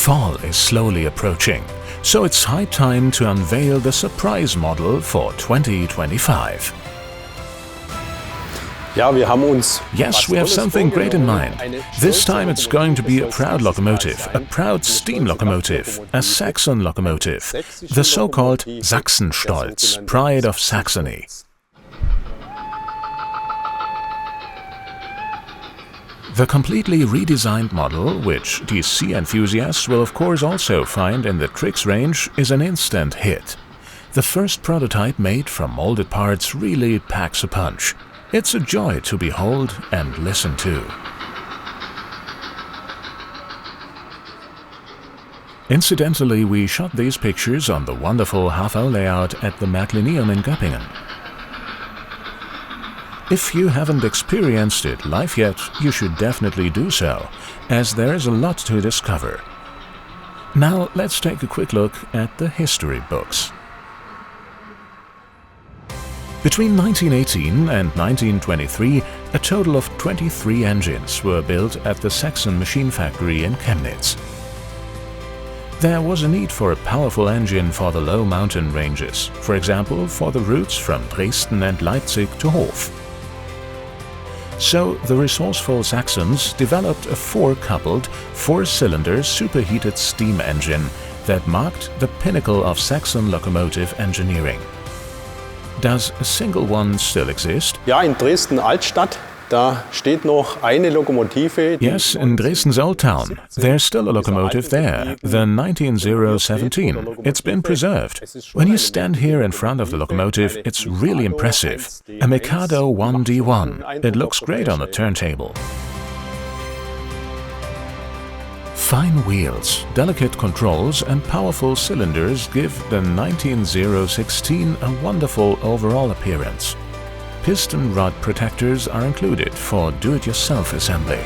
Fall is slowly approaching, so it's high time to unveil the surprise model for 2025. Yes, we have something great in mind. This time it's going to be a proud locomotive, a proud steam locomotive, a Saxon locomotive, the so-called Sachsenstolz, pride of Saxony. The completely redesigned model, which DC enthusiasts will of course also find in the Trix range, is an instant hit. The first prototype made from molded parts really packs a punch. It's a joy to behold and listen to. Incidentally, we shot these pictures on the wonderful half-hour layout at the Märklin in Göppingen. If you haven't experienced it live yet, you should definitely do so, as there is a lot to discover. Now let's take a quick look at the history books. Between 1918 and 1923, a total of 23 engines were built at the Saxon Machine Factory in Chemnitz. There was a need for a powerful engine for the low mountain ranges, for example for the routes from Dresden and Leipzig to Hof. So the resourceful Saxons developed a four-coupled, four-cylinder superheated steam engine that marked the pinnacle of Saxon locomotive engineering. Does a single one still exist? Ja, in Dresden Altstadt, da steht noch eine Lokomotive. Yes, in Dresden's Old Town. There's still a locomotive there, the 19017. It's been preserved. When you stand here in front of the locomotive, it's really impressive. A Mikado 1D1. It looks great on the turntable. Fine wheels, delicate controls and powerful cylinders give the 19016 a wonderful overall appearance. Piston rod protectors are included for do-it-yourself assembly.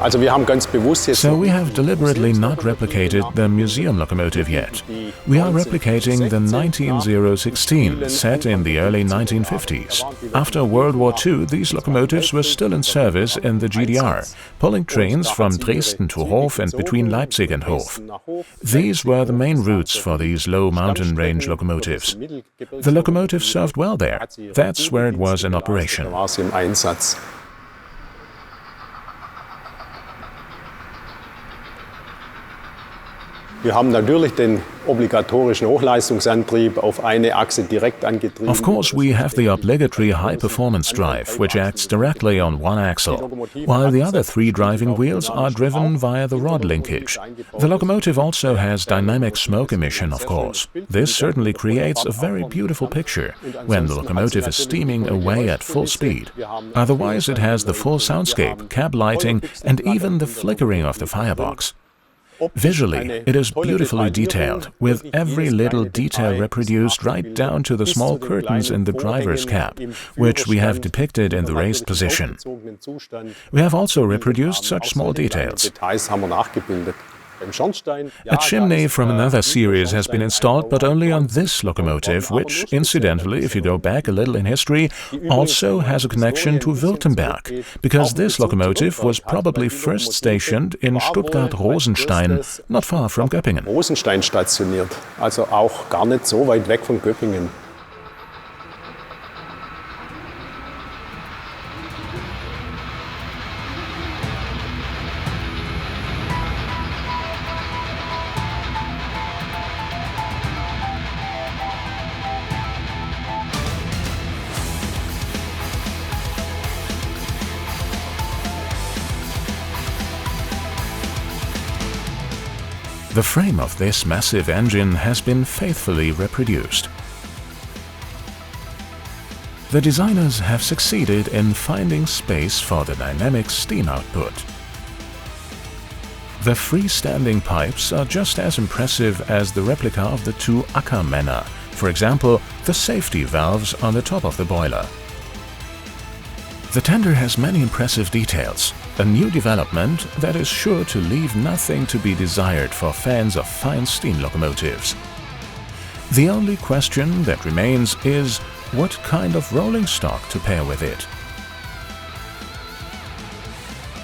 So we have deliberately not replicated the museum locomotive yet. We are replicating the 19016, set in the early 1950s. After World War II, these locomotives were still in service in the GDR, pulling trains from Dresden to Hof and between Leipzig and Hof. These were the main routes for these low mountain range locomotives. The locomotive served well there. That's where it was in operation. Wir haben natürlich den obligatorischen Hochleistungsantrieb auf eine Achse direkt angetrieben. Of course, we have the obligatory high-performance drive, which acts directly on one axle, while the other three driving wheels are driven via the rod linkage. The locomotive also has dynamic smoke emission, of course. This certainly creates a very beautiful picture when the locomotive is steaming away at full speed. Otherwise, it has the full soundscape, cab lighting, and even the flickering of the firebox. Visually, it is beautifully detailed, with every little detail reproduced right down to the small curtains in the driver's cab, which we have depicted in the raised position. We have also reproduced such small details. A chimney from another series has been installed, but only on this locomotive, which, incidentally, if you go back a little in history, also has a connection to Württemberg, because this locomotive was probably first stationed in Stuttgart-Rosenstein, not far from Göppingen. Rosenstein stationiert, also auch gar nicht so weit weg von Göppingen. The frame of this massive engine has been faithfully reproduced. The designers have succeeded in finding space for the dynamic steam output. The freestanding pipes are just as impressive as the replica of the two Ackermänner, for example, the safety valves on the top of the boiler. The tender has many impressive details, a new development that is sure to leave nothing to be desired for fans of fine steam locomotives. The only question that remains is what kind of rolling stock to pair with it.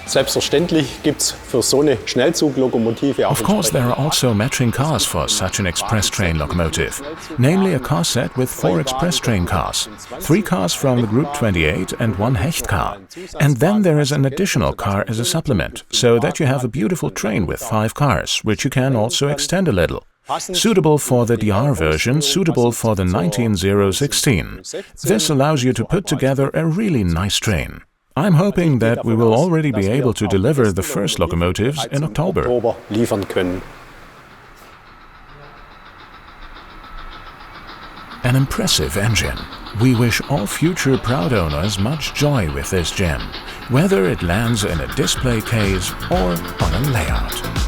Selbstverständlich gibt es für so eine Schnellzuglokomotive auch Of course, there are also matching cars for such an express train locomotive, namely a car set with 4 express train cars, 3 cars from the Group 28 and 1 Hecht car. And then there is an additional car as a supplement, so that you have a beautiful train with 5 cars, which you can also extend a little. Suitable for the DR version, suitable for the 19016. This allows you to put together a really nice train. I'm hoping that we will already be able to deliver the first locomotives in October. An impressive engine. We wish all future proud owners much joy with this gem, whether it lands in a display case or on a layout.